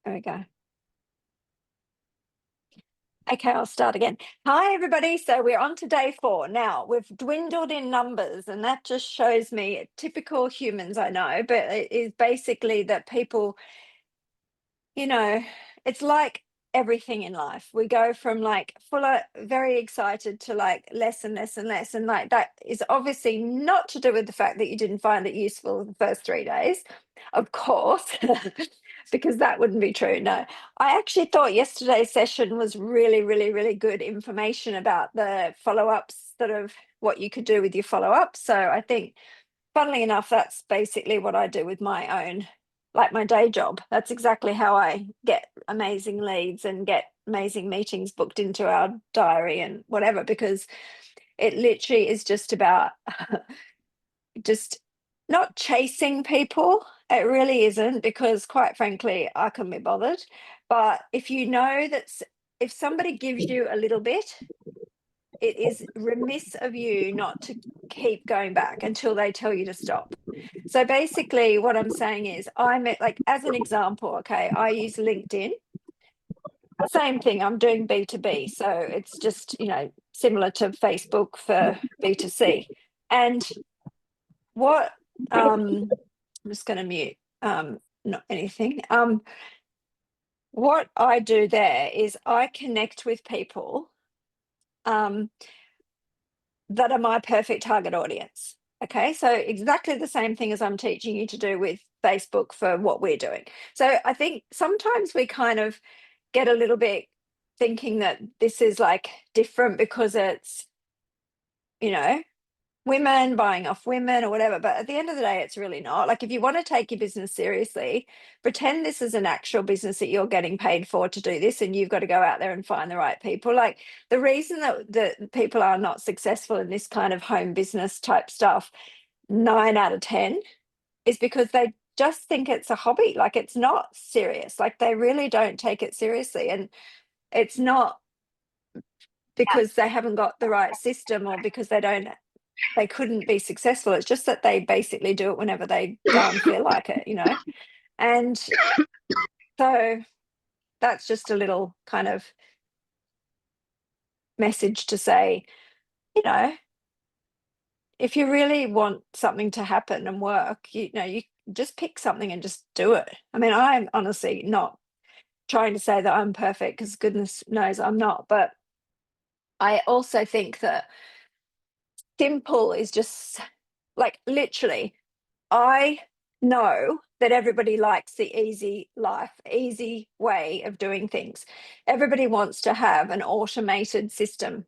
There we go. Okay, I'll start again. Hi, everybody. So we're on to day 4. Now, we've dwindled in numbers, and that just shows me typical humans, I know, but it is basically that people, you know, it's like everything in life. We go from like full of very excited to like less and less and less. And like that is obviously not to do with the fact that you didn't find it useful the first 3 days, of course, because that wouldn't be true. No, I actually thought yesterday's session was really, really, really good information about the follow-ups, sort of what you could do with your follow-ups. So I think, funnily enough, that's basically what I do with my own, like my day job. That's exactly how I get amazing leads and get amazing meetings booked into our diary and whatever, because it literally is just about just not chasing people. It really isn't, because quite frankly, I couldn't be bothered. But if you know that if somebody gives you a little bit, it is remiss of you not to keep going back until they tell you to stop. So basically what I'm saying is, like, as an example, okay, I use LinkedIn. Same thing, I'm doing B2B. So it's just, similar to Facebook for B2C. And what I'm just going to mute not anything. What I do there is I connect with people that are my perfect target audience. Okay, so exactly the same thing as I'm teaching you to do with Facebook for what we're doing. So I think sometimes we kind of get a little bit thinking that this is like different because it's, women buying off women or whatever. But at the end of the day, it's really not. Like, if you want to take your business seriously, pretend this is an actual business that you're getting paid for to do this, and you've got to go out there and find the right people. Like, the reason that people are not successful in this kind of home business type stuff, 9 out of 10, is because they just think it's a hobby. Like, it's not serious. Like, they really don't take it seriously. And it's not because they haven't got the right system or because they couldn't be successful. It's just that they basically do it whenever they darn feel like it, And so that's just a little kind of message to say, you know, if you really want something to happen and work, you just pick something and just do it. I mean, I'm honestly not trying to say that I'm perfect, because goodness knows I'm not. But I also think that simple is just like, literally, I know that everybody likes the easy life, easy way of doing things. Everybody wants to have an automated system.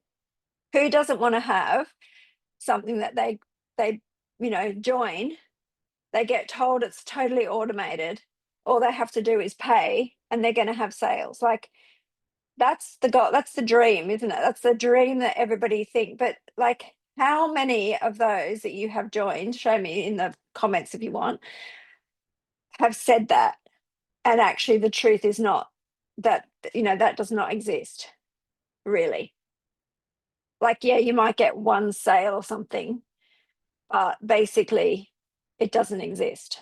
Who doesn't want to have something that they join, they get told it's totally automated, all they have to do is pay and they're going to have sales? Like, that's the goal, that's the dream, isn't it? That's the dream that everybody think. But like, how many of those that you have joined, show me in the comments if you want, have said that? And actually the truth is not that, that does not exist, really. Like, yeah, you might get one sale or something, but basically it doesn't exist.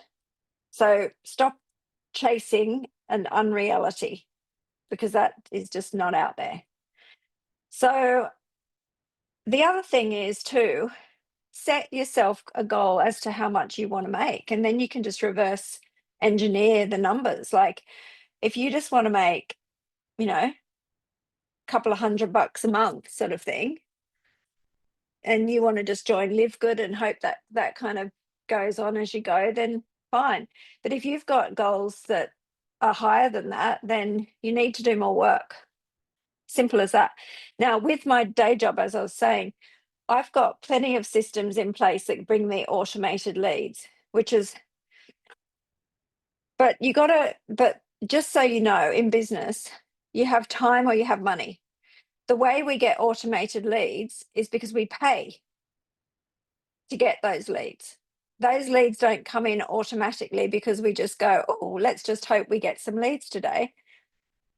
So stop chasing an unreality, because that is just not out there. So the other thing is to set yourself a goal as to how much you want to make, and then you can just reverse engineer the numbers. Like, if you just want to make, a couple of $100 a month sort of thing, and you want to just join Live Good and hope that that kind of goes on as you go, then fine. But if you've got goals that are higher than that, then you need to do more work. Simple as that. Now, with my day job, as I was saying, I've got plenty of systems in place that bring me automated leads, but just so you know, in business, you have time or you have money. The way we get automated leads is because we pay to get those leads. Those leads don't come in automatically because we just go, oh, let's just hope we get some leads today.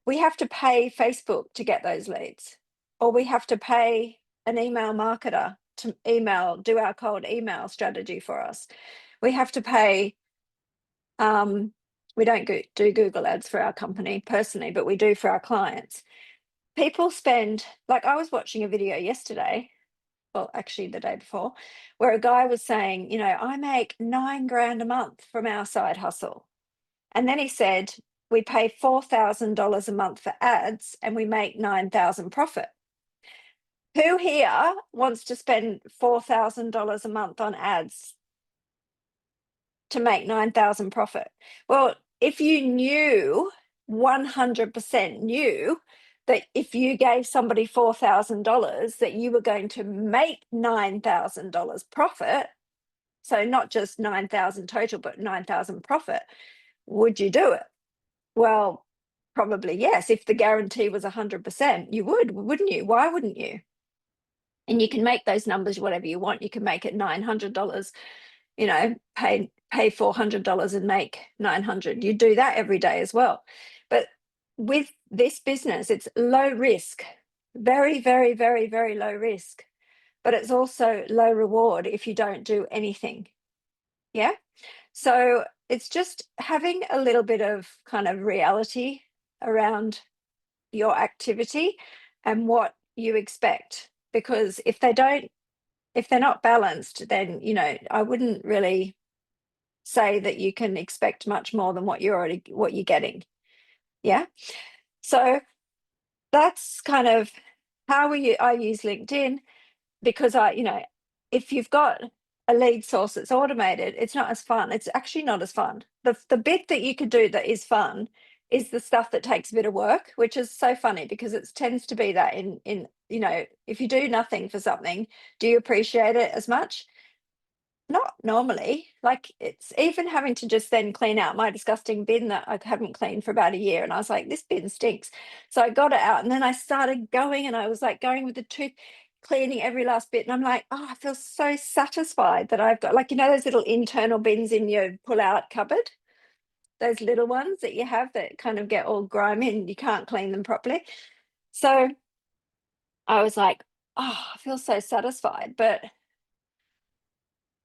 We have to pay Facebook to get those leads, or we have to pay an email marketer to do our cold email strategy for us. We have to pay We don't do Google ads for our company personally, but we do for our clients. People spend, like, I was watching a video yesterday, well, actually the day before, where a guy was saying, I make 9 grand a month from our side hustle. And then he said, we pay $4,000 a month for ads and we make 9,000 profit. Who here wants to spend $4,000 a month on ads to make 9,000 profit? Well, if you knew 100% knew that if you gave somebody $4,000 that you were going to make $9,000 profit, so not just 9,000 total, but 9,000 profit, would you do it? Well, probably yes. If the guarantee was 100%, you would, wouldn't you? Why wouldn't you? And you can make those numbers whatever you want. You can make it $900, pay $400 and make 900. You do that every day as well. But with this business, it's low risk, very, very, very, very low risk, but it's also low reward if you don't do anything. Yeah. So it's just having a little bit of kind of reality around your activity and what you expect. Because if they're not balanced, then, I wouldn't really say that you can expect much more than what you're getting. Yeah. So that's kind of how I use LinkedIn, because if you've got a lead source that's automated, it's not as fun. It's actually not as fun. The bit that you could do that is fun is the stuff that takes a bit of work, which is so funny because it tends to be that in if you do nothing for something, do you appreciate it as much? Not normally. Like, it's even having to just then clean out my disgusting bin that I haven't cleaned for about a year. And I was like, this bin stinks. So I got it out and then I started going and I was like going with the tooth, cleaning every last bit. And I'm like, oh, I feel so satisfied that I've got, like, those little internal bins in your pull out cupboard, those little ones that you have that kind of get all grimy and you can't clean them properly. So I was like, oh, I feel so satisfied. But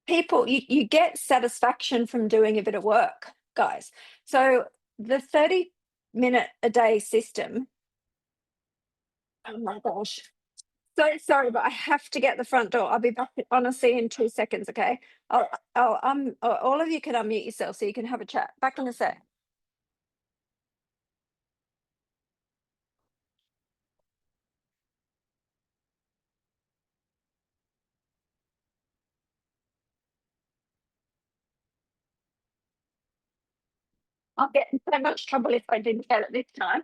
people, you get satisfaction from doing a bit of work, guys. So the 30-minute a day system, oh my gosh, so sorry, but I have to get the front door. I'll be back honestly in 2 seconds. Okay. All of you can unmute yourself so you can have a chat. Back in a sec. I'll get in so much trouble if I didn't get it this time.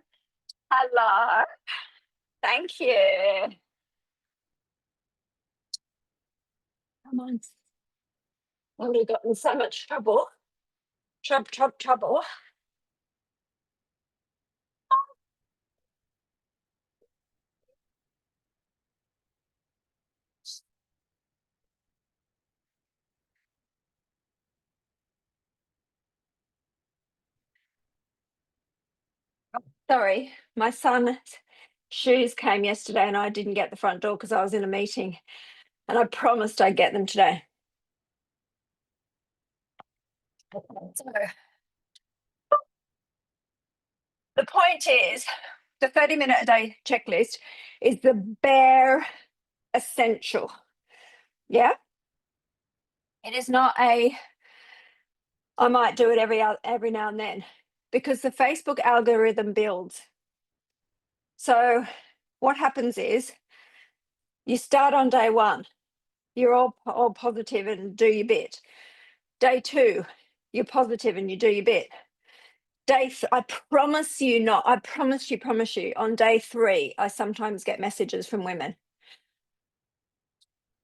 Hello. Thank you. Come on. I would have gotten so much trouble. Trouble. Sorry, my son's shoes came yesterday and I didn't get the front door because I was in a meeting and I promised I'd get them today. So the point is, the 30-minute a day checklist is the bare essential. Yeah. It is not I might do it every now and then, because the Facebook algorithm builds. So what happens is you start on day one, you're all positive and do your bit. Day two, you're positive and you do your bit. I promise you, on day 3, I sometimes get messages from women.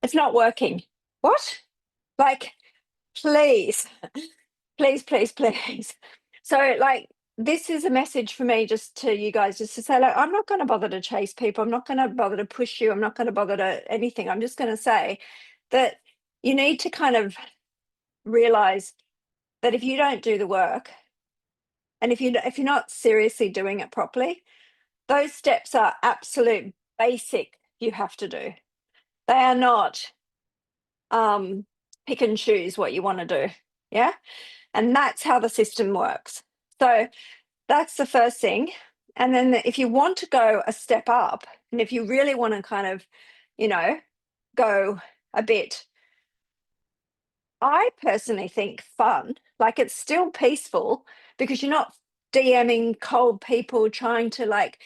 It's not working. What? Like, please, please. So, like, this is a message for me, just to you guys, just to say, like, I'm not going to bother to chase people. I'm not going to bother to push you. I'm not going to bother to anything. I'm just going to say that you need to kind of realize that if you don't do the work, and if you're not seriously doing it properly, those steps are absolute basic you have to do. They are not pick and choose what you want to do. Yeah. And that's how the system works. So that's the first thing. And then if you want to go a step up, and if you really want to kind of, you know, go a bit, I personally think fun, like it's still peaceful because you're not DMing cold people trying to like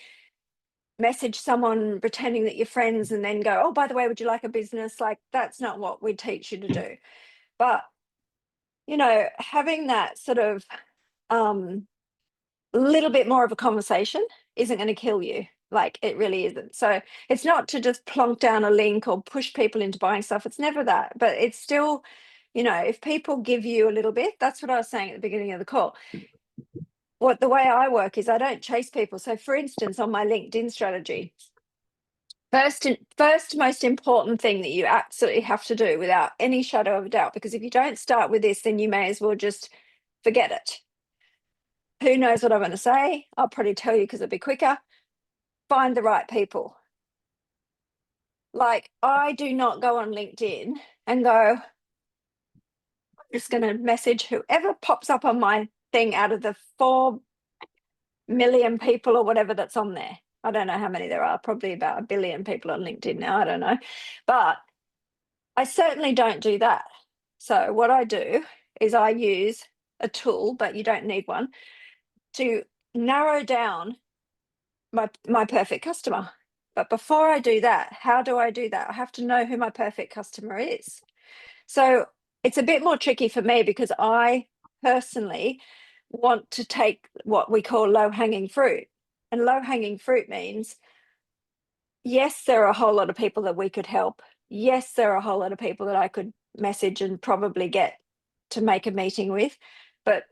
message someone pretending that you're friends and then go, oh, by the way, would you like a business? Like that's not what we teach you to do. But, having that sort of little bit more of a conversation isn't going to kill you. Like it really isn't. So it's not to just plonk down a link or push people into buying stuff. It's never that. But it's still, if people give you a little bit, that's what I was saying at the beginning of the call. The way I work is I don't chase people. So for instance, on my LinkedIn strategy, first most important thing that you absolutely have to do without any shadow of a doubt, because if you don't start with this, then you may as well just forget it. Who knows what I'm going to say? I'll probably tell you because it'll be quicker. Find the right people. Like I do not go on LinkedIn and go, I'm just going to message whoever pops up on my thing out of the 4 million people or whatever that's on there. I don't know how many there are, probably about 1 billion people on LinkedIn now. I don't know. But I certainly don't do that. So what I do is I use a tool, but you don't need one, to narrow down my perfect customer. But before I do that, how do I do that? I have to know who my perfect customer is. So it's a bit more tricky for me because I personally want to take what we call low-hanging fruit. And low-hanging fruit means, yes, there are a whole lot of people that we could help. Yes, there are a whole lot of people that I could message and probably get to make a meeting with. But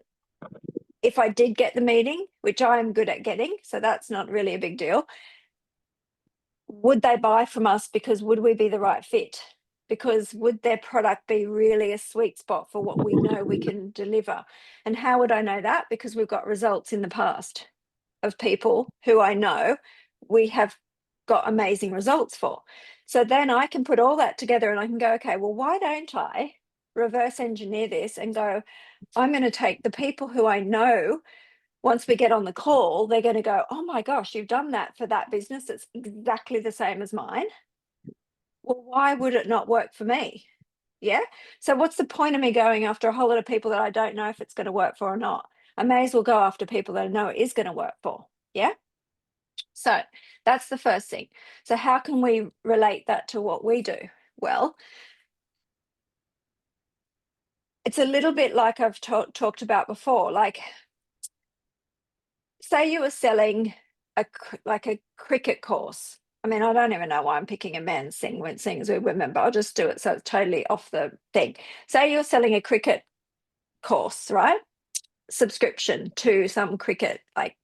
if I did get the meeting, which I am good at getting, so that's not really a big deal, would they buy from us because would we be the right fit? Because would their product be really a sweet spot for what we know we can deliver? And how would I know that? Because we've got results in the past of people who I know we have got amazing results for. So then I can put all that together and I can go, okay, well, why don't I reverse engineer this and go, I'm going to take the people who I know, once we get on the call, they're going to go, oh my gosh, you've done that for that business that's exactly the same as mine. Well, why would it not work for me? Yeah. So what's the point of me going after a whole lot of people that I don't know if it's going to work for or not? I may as well go after people that I know it is going to work for. Yeah. So that's the first thing. So how can we relate that to what we do? Well, it's a little bit like I've talked about before. Like, say you were selling a cricket course. I mean, I don't even know why I'm picking a men's thing when seeing as we're women, but I'll just do it so it's totally off the thing. Say you're selling a cricket course, right? Subscription to some cricket like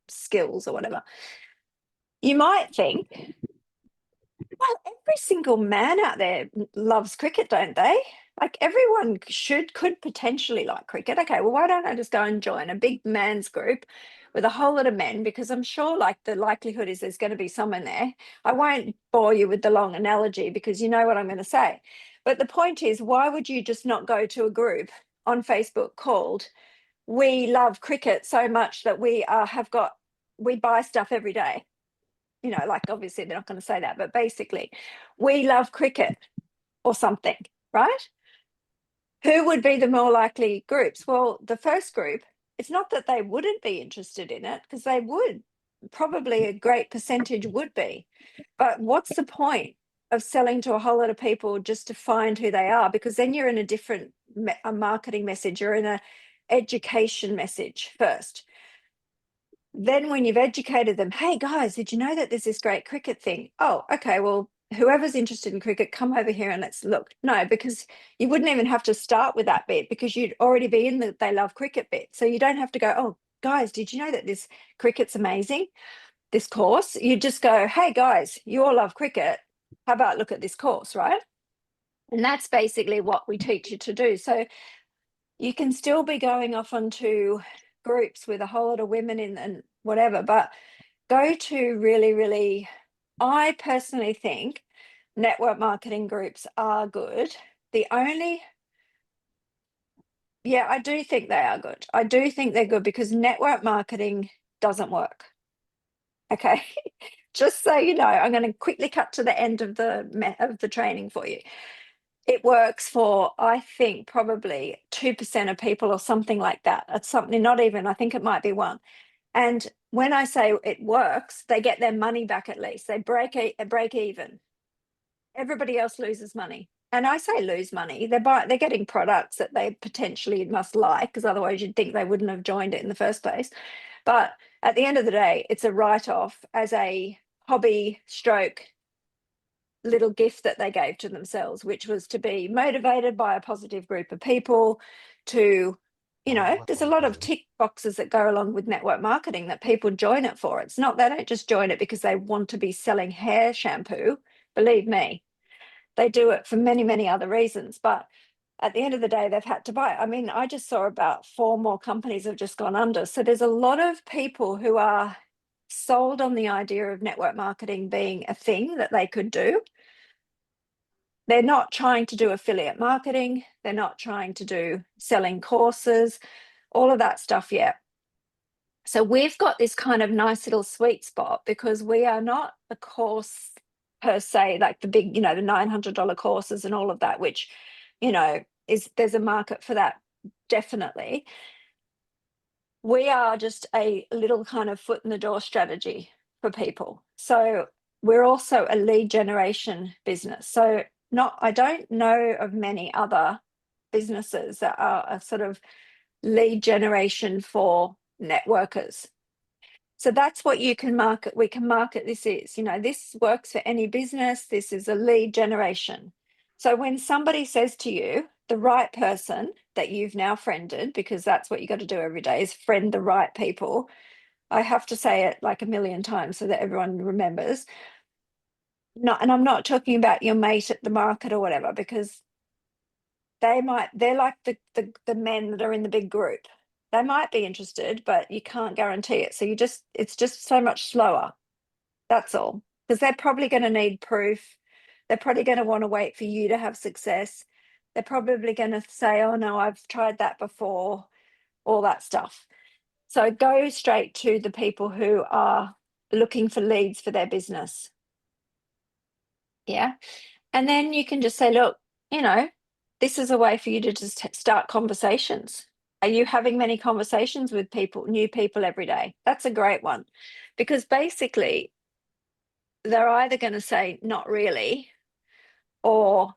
skills or whatever. You might think, well, every single man out there loves cricket, don't they? Like everyone could potentially like cricket. Okay, well, why don't I just go and join a big man's group with a whole lot of men? Because I'm sure like the likelihood is there's going to be someone there. I won't bore you with the long analogy because you know what I'm going to say. But the point is, why would you just not go to a group on Facebook called We Love Cricket so much that we buy stuff every day? Like obviously they're not going to say that, but basically, we love cricket or something, right? Who would be the more likely groups? Well, the first group, it's not that they wouldn't be interested in it, because they would. Probably a great percentage would be. But what's the point of selling to a whole lot of people just to find who they are? Because then you're in a different a marketing message, you're in a education message first. Then when you've educated them, hey guys, did you know that there's this great cricket thing? Oh, okay, well, whoever's interested in cricket, come over here and let's look. No, because you wouldn't even have to start with that bit because you'd already be in the they love cricket bit. So you don't have to go, oh, guys, did you know that this cricket's amazing, this course? You just go, hey guys, you all love cricket. How about look at this course, right? And that's basically what we teach you to do. So you can still be going off onto groups with a whole lot of women in and whatever, but go to really, I personally think network marketing groups are good. The only Yeah, I do think they are good. I do think they're good because network marketing doesn't work. Okay. Just so you know, I'm going to quickly cut to the end of the training for you. It works for, I think, probably 2% of people or something like that. It's something, not even, I think it might be one. And when I say it works, they get their money back at least. They break even. Everybody else loses money. And I say lose money. They're getting products that they potentially must like, because otherwise you'd think they wouldn't have joined it in the first place. But at the end of the day, it's a write-off as a hobby stroke little gift that they gave to themselves, which was to be motivated by a positive group of people to, there's a lot of tick boxes that go along with network marketing that people join it for. It's not, they don't just join it because they want to be selling hair shampoo. Believe me, they do it for many, many other reasons. But at the end of the day, they've had to buy it. I mean, I just saw about 4 more companies have just gone under. So there's a lot of people who are sold on the idea of network marketing being a thing that they could do. They're not trying to do affiliate marketing. They're not trying to do selling courses, all of that stuff yet. So we've got this kind of nice little sweet spot because we are not a course per se, like the big, the $900 courses and all of that, which, there's a market for that, definitely. We are just a little kind of foot in the door strategy for people. So we're also a lead generation business. So I don't know of many other businesses that are a sort of lead generation for networkers. So that's what you can market. We can market this is, this works for any business. This is a lead generation. So when somebody says to you, the right person that you've now friended, because that's what you got to do every day is friend the right people. I have to say it like a million times so that everyone remembers. And I'm not talking about your mate at the market or whatever, because they're like the men that are in the big group. They might be interested, but you can't guarantee it. So it's just so much slower. That's all. Because they're probably going to need proof. They're probably going to want to wait for you to have success. They're probably going to say, oh no, I've tried that before, all that stuff. So go straight to the people who are looking for leads for their business. Yeah. And then you can just say, look, this is a way for you to just start conversations. Are you having many conversations with new people every day? That's a great one. Because basically, they're either going to say, not really, or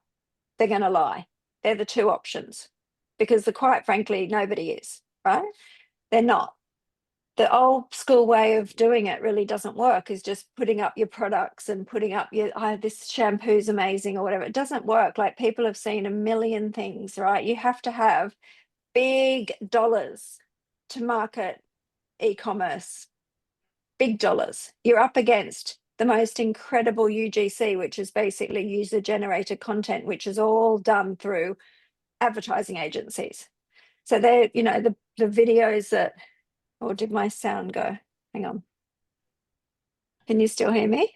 they're going to lie. They're the two options. Because quite frankly, nobody is, right? They're not. The old school way of doing it really doesn't work, is just putting up your products and putting up this shampoo's amazing or whatever. It doesn't work. Like, people have seen a million things, right? You have to have big dollars to market e-commerce, big dollars. You're up against the most incredible UGC, which is basically user generated content, which is all done through advertising agencies. So they're, the videos that, or did my sound go? Hang on. Can you still hear me?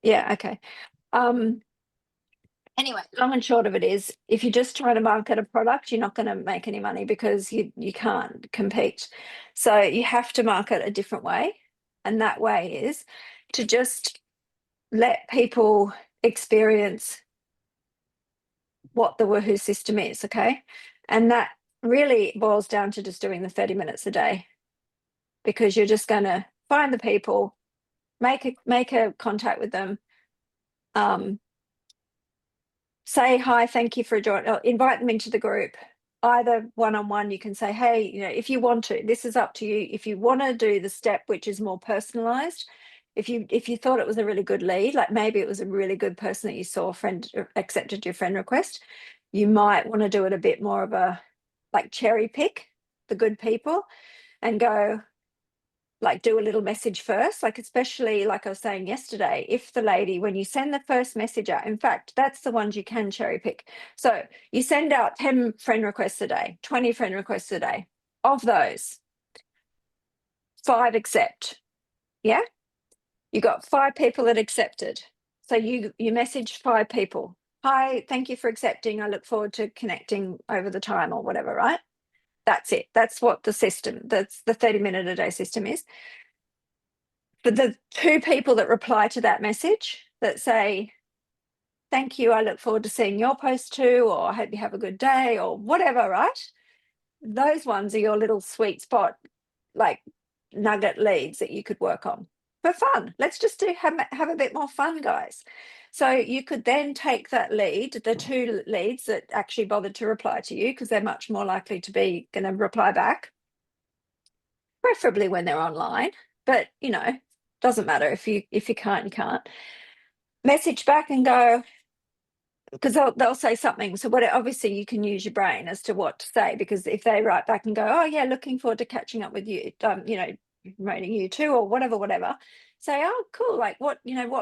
Yeah, okay. Anyway, long and short of it is, if you're just trying to market a product, you're not going to make any money because you can't compete. So you have to market a different way. And that way is to just let people experience what the Woohoo system is, okay? And that really boils down to just doing the 30 minutes a day, because you're just going to find the people, make a contact with them, say hi, thank you for joining, invite them into the group. Either one-on-one, you can say, hey, if you want to, this is up to you. If you want to do the step which is more personalized, if you thought it was a really good lead, like maybe it was a really good person that you saw accepted your friend request, you might want to do it a bit more of a, like, cherry pick the good people and go, like, do a little message first, like, especially like I was saying yesterday, if the lady, when you send the first message out, in fact, that's the ones you can cherry pick. So you send out 10 friend requests a day, 20 friend requests a day. Of those, 5 accept. Yeah. You got 5 people that accepted. So you message 5 people. hi, thank you for accepting. I look forward to connecting over the time or whatever, right? That's it. That's what the system, that's the 30-minute a day system is. But the two people that reply to that message that say, thank you, I look forward to seeing your post too, or I hope you have a good day, or whatever, right? Those ones are your little sweet spot, like nugget leads that you could work on for fun. Let's just have a bit more fun, guys. So you could then take that lead, the two leads that actually bothered to reply to you, because they're much more likely to be going to reply back, preferably when they're online. But doesn't matter if you can't, you can't. Message back and go, because they'll say something. So obviously you can use your brain as to what to say, because if they write back and go, oh yeah, looking forward to catching up with you, promoting you too, or whatever, say, oh cool, like what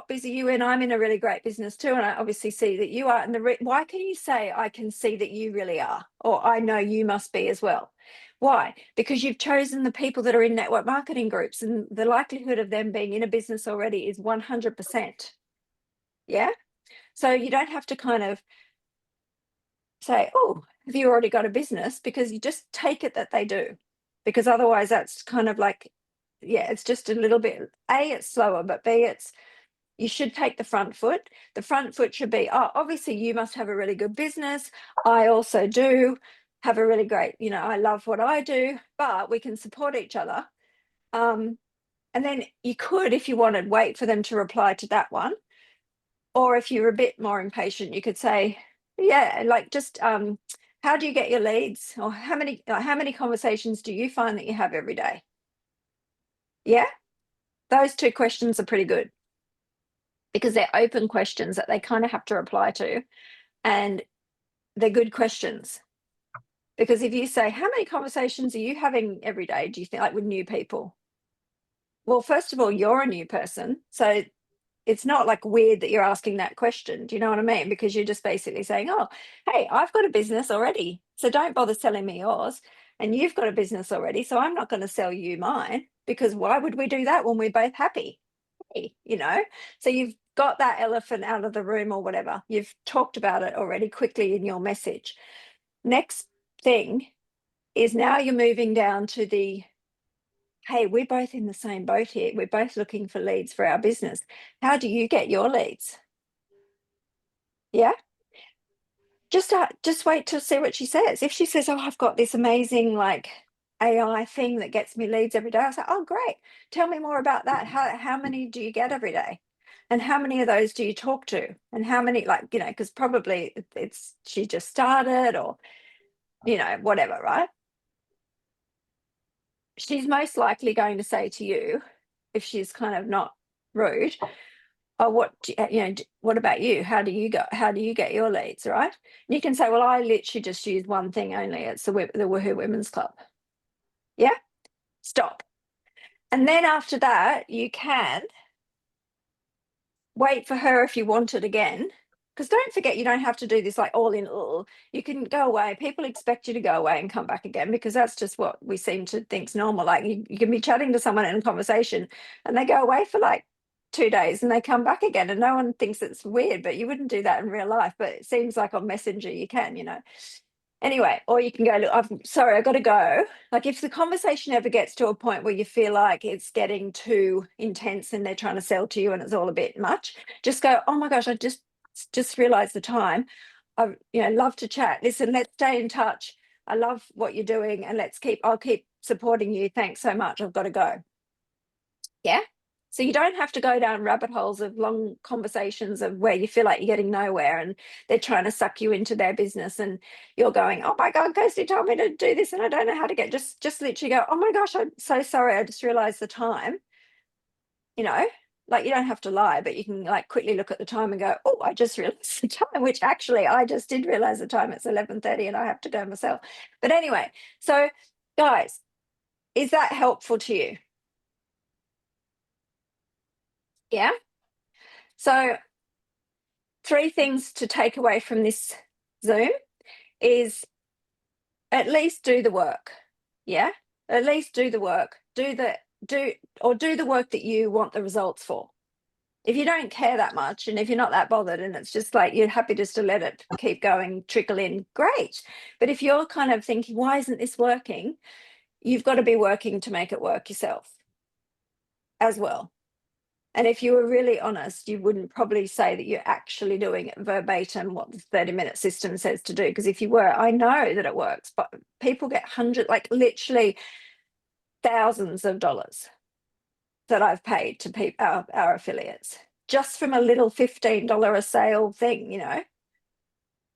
busy you in? I'm in a really great business too, and I obviously see that you are. And why can you say I can see that you really are, or I know you must be as well? Why? Because you've chosen the people that are in network marketing groups, and the likelihood of them being in a business already is 100%. Yeah. So you don't have to kind of say, oh, have you already got a business? Because you just take it that they do. Because otherwise that's kind of like, yeah, it's just a little bit, A, it's slower, but B, you should take the front foot. The front foot should be, oh, obviously you must have a really good business. I also do have a really great, I love what I do, but we can support each other. And then you could, if you wanted, wait for them to reply to that one. Or if you're a bit more impatient, you could say, yeah, like just how do you get your leads, or how many conversations do you find that you have every day? Yeah, those two questions are pretty good, because they're open questions that they kind of have to reply to, and they're good questions. Because if you say, how many conversations are you having every day, do you think, like with new people? Well, first of all, you're a new person, so it's not like weird that you're asking that question. Do you know what I mean? Because you're just basically saying, oh, hey, I've got a business already, so don't bother selling me yours. And you've got a business already, so I'm not going to sell you mine, because why would we do that when we're both happy? Hey, so you've got that elephant out of the room, or whatever. You've talked about it already quickly in your message. Next thing is, now you're moving down to the, hey, we're both in the same boat here. We're both looking for leads for our business. How do you get your leads? Yeah. Just wait to see what she says. If she says, oh, I've got this amazing like AI thing that gets me leads every day, I say, oh, great. Tell me more about that. How many do you get every day? And how many of those do you talk to? And how many, like, because probably it's she just started, or, whatever, right? She's most likely going to say to you, if she's kind of not rude, oh, what about you? How do you get your leads, right? And you can say, well, I literally just use one thing only. It's the Woohoo Women's Club. Yeah. Stop. And then after that, you can wait for her if you want it again. Because don't forget, you don't have to do this like all in all. You can go away. People expect you to go away and come back again, because that's just what we seem to think's normal. Like you can be chatting to someone in a conversation and they go away for like 2 days and they come back again, and no one thinks it's weird, but you wouldn't do that in real life. But it seems like on Messenger you can. Anyway, or you can go, look, I'm sorry, I got to go. Like if the conversation ever gets to a point where you feel like it's getting too intense and they're trying to sell to you and it's all a bit much, just go, oh my gosh, I just realized the time. I love to chat. Listen, let's stay in touch. I love what you're doing, and I'll keep supporting you. Thanks so much. I've got to go. Yeah. So you don't have to go down rabbit holes of long conversations of where you feel like you're getting nowhere and they're trying to suck you into their business, and you're going, oh my God, Kirsty told me to do this and I don't know how to get, just literally go, oh my gosh, I'm so sorry. I just realized the time, you know, like you don't have to lie, but you can like quickly look at the time and go, oh, I just realized the time, which actually I just did realize the time. It's 11:30 and I have to go myself. But anyway, so guys, is that helpful to you? Yeah. So 3 things to take away from this Zoom is, at least do the work. Yeah. At least do the work. Do the work that you want the results for. If you don't care that much, and if you're not that bothered, and it's just like you're happy just to let it keep going, trickle in, great. But if you're kind of thinking, why isn't this working? You've got to be working to make it work yourself as well. And if you were really honest, you wouldn't probably say that you're actually doing it verbatim what the 30-minute system says to do. Because if you were, I know that it works, but people get hundreds, like literally thousands of dollars that I've paid to people, our affiliates, just from a little $15 a sale thing, you know.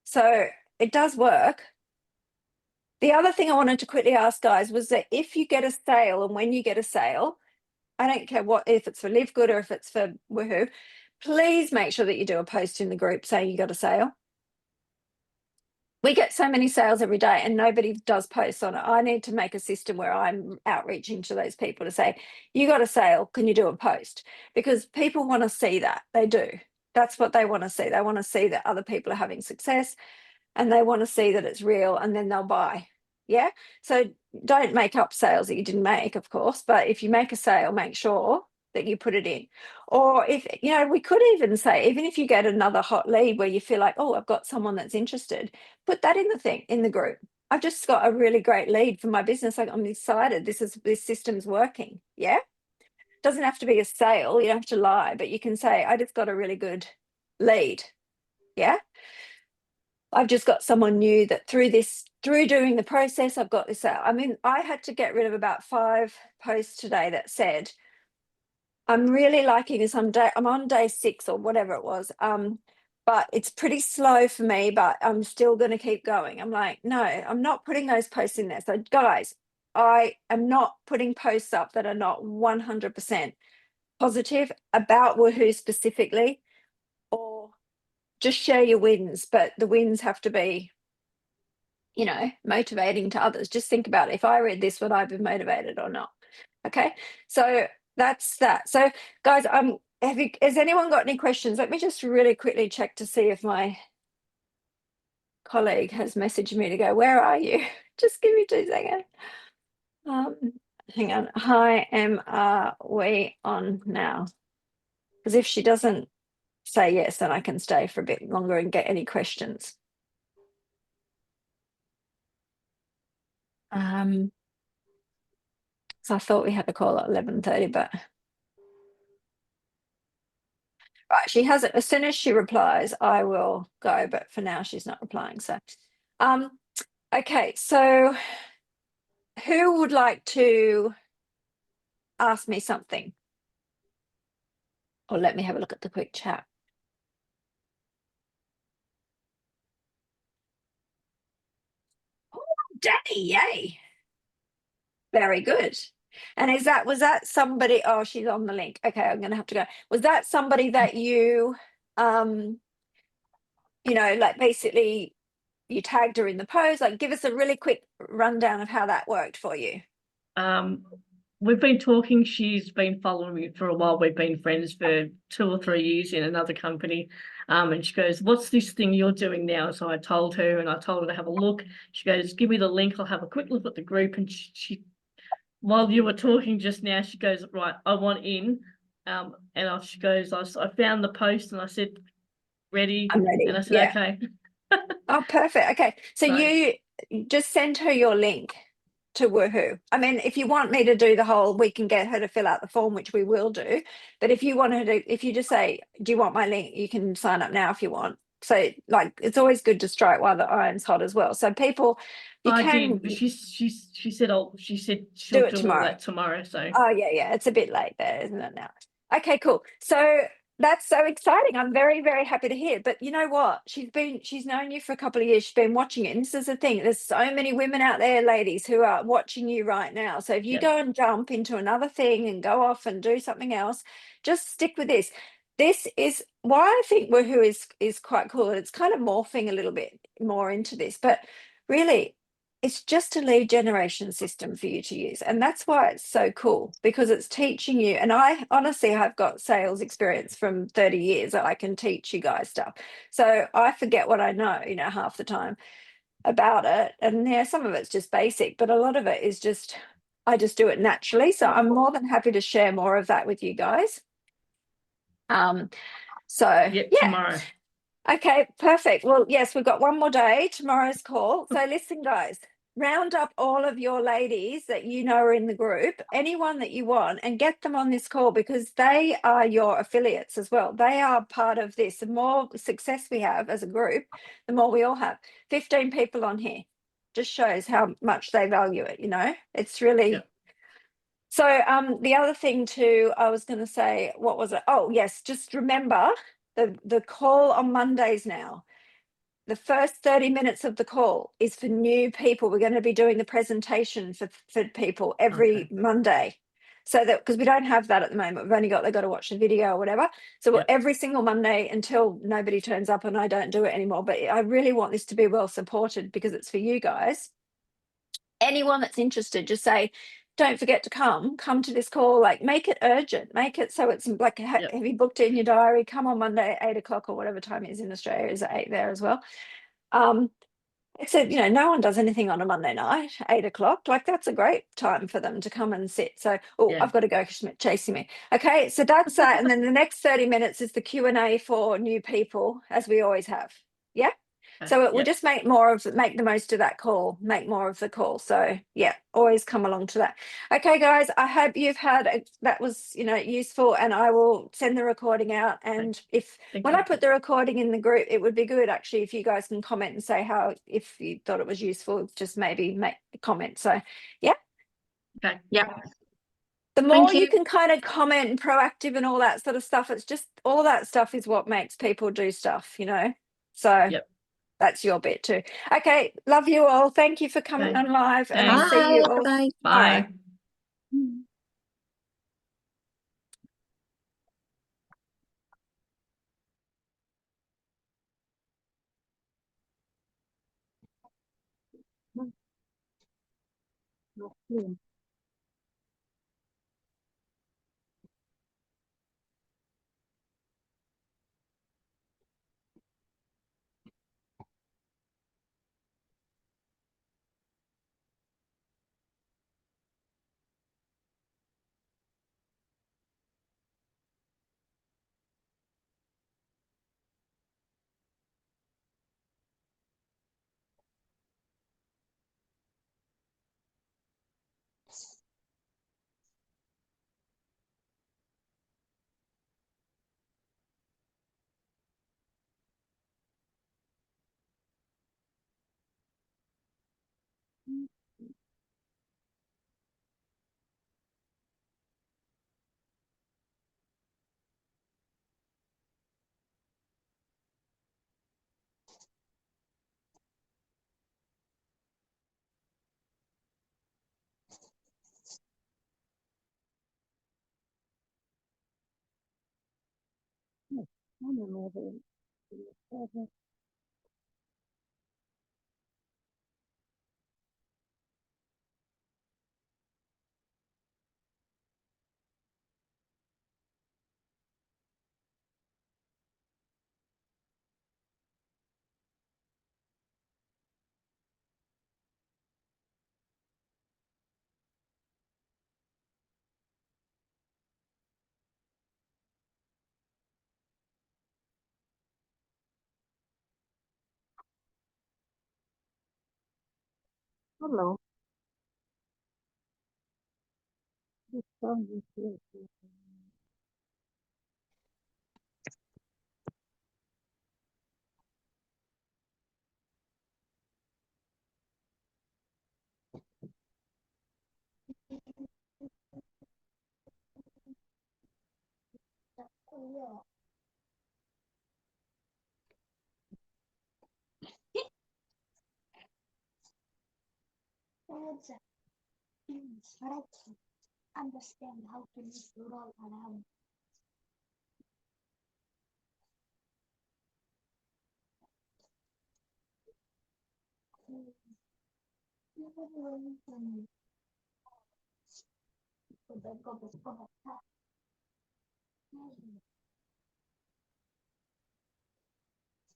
So it does work. The other thing I wanted to quickly ask guys was that if you get a sale, and when you get a sale, I don't care what, if it's for Live Good or if it's for Woohoo, please make sure that you do a post in the group saying you got a sale. We get so many sales every day and nobody does posts on it. I need to make a system where I'm outreaching to those people to say, you got a sale, can you do a post? Because people want to see that. They do. That's what they want to see. They want to see that other people are having success, and they want to see that it's real, and then they'll buy. Yeah. So don't make up sales that you didn't make, of course, but if you make a sale, make sure that you put it in. Or if, you know, we could even say, even if you get another hot lead where you feel like, oh, I've got someone that's interested, put that in the thing, in the group. I've just got a really great lead for my business. Like, I'm excited. This system's working. Yeah. Doesn't have to be a sale. You don't have to lie, but you can say, I just got a really good lead. Yeah. I've just got someone new that through doing the process, I've got this out. I mean, I had to get rid of about 5 posts today that said, I'm really liking this. I'm on day 6 or whatever it was. But it's pretty slow for me, but I'm still going to keep going. I'm like, no, I'm not putting those posts in there. So guys, I am not putting posts up that are not 100% positive about Woohoo specifically, or just share your wins, but the wins have to be, you know, motivating to others. Just think about it. If I read this, would I be motivated or not? Okay. So that's that. So guys, has anyone got any questions? Let me just really quickly check to see if my colleague has messaged me to go, where are you? Just give me 2 seconds. Hang on. Hi, are we on now? Because if she doesn't say yes, then I can stay for a bit longer and get any questions. So I thought we had a call at 11:30, but right, she hasn't. As soon as she replies, I will go, but for now she's not replying. So okay, so who would like to ask me something? Or let me have a look at the quick chat. Oh, Danny, yay. Very good. And was that somebody? Oh, she's on the link. Okay, I'm gonna have to go. Was that somebody that you you know, like basically you tagged her in the post? Like, give us a really quick rundown of how that worked for you. We've been talking. She's been following me for a while. We've been friends for 2 or 3 years in another company. And she goes, what's this thing you're doing now? So I told her, and I told her to have a look. She goes, give me the link. I'll have a quick look at the group. And she while you were talking just now, she goes, right, I want in. She goes, I found the post and I said, ready. I'm ready. And I said, okay. Oh, perfect. Okay. So you just send her your link to Woohoo. I mean, if you want me to do the whole, we can get her to fill out the form, which we will do. But if you want her to, if you just say, do you want my link? You can sign up now if you want. So like, it's always good to strike while the iron's hot as well. So people, she said she'll do it tomorrow. All that tomorrow. So yeah, it's a bit late there, isn't it now? Okay, cool. So that's so exciting. I'm very, very happy to hear. But you know what? She's known you for a couple of years. She's been watching it. And this is the thing. There's so many women out there, ladies, who are watching you right now. So if you go and jump into another thing and go off and do something else, just stick with this. This is why I think Woohoo is quite cool. It's kind of morphing a little bit more into this, but really it's just a lead generation system for you to use. And that's why it's so cool, because it's teaching you. And I honestly have got sales experience from 30 years that I can teach you guys stuff. So I forget what I know, you know, half the time about it. And yeah, some of it's just basic, but a lot of it is just, I just do it naturally. So I'm more than happy to share more of that with you guys. So Yep, yeah. tomorrow. Okay, perfect. Well, yes, we've got one more day, tomorrow's call. So listen, guys, round up all of your ladies that you know are in the group, anyone that you want, and get them on this call because they are your affiliates as well. They are part of this. The more success we have as a group, the more we all have. 15 people on here just shows how much they value it, you know? It's really Yep. so the other thing too, I was going to say, what was it? Oh, yes, just remember the call on Mondays now. The first 30 minutes of the call is for new people. We're going to be doing the presentation for people every Okay. Monday. So that because we don't have that at the moment, we've only got they've got to watch the video or whatever. So Yep. every single Monday until nobody turns up and I don't do it anymore. But I really want this to be well supported because it's for you guys. Anyone that's interested, just say, don't forget to come to this call, like make it urgent, make it so it's like, Yep. have you booked it in your diary? Come on Monday at 8 o'clock or whatever time it is in Australia, is it 8 there as well? Except, you know, no one does anything on a Monday night, 8 o'clock. Like that's a great time for them to come and sit. So, oh, Yeah. I've got to go because Schmidt chasing me. Okay, so that's that. And then the next 30 minutes is the Q&A for new people, as we always have. Yeah. So we'll Yep. just make the most of that call, make more of the call. So yeah, always come along to that. Okay, guys, I hope you've had that was, you know, useful, and I will send the recording out. And if Thank when you. I put the recording in the group, it would be good actually if you guys can comment and say how, if you thought it was useful, just maybe make a comment. So yeah, Okay. Yeah. the more you. you can kind of comment and proactive and all that sort of stuff, it's just all that stuff is what makes people do stuff, you know. So Yep. that's your bit too. Okay, love you all. Thank you for coming Okay. on live, and I'll Thanks. see you Bye. all Bye. Bye. Hello. Understand how to use rural around.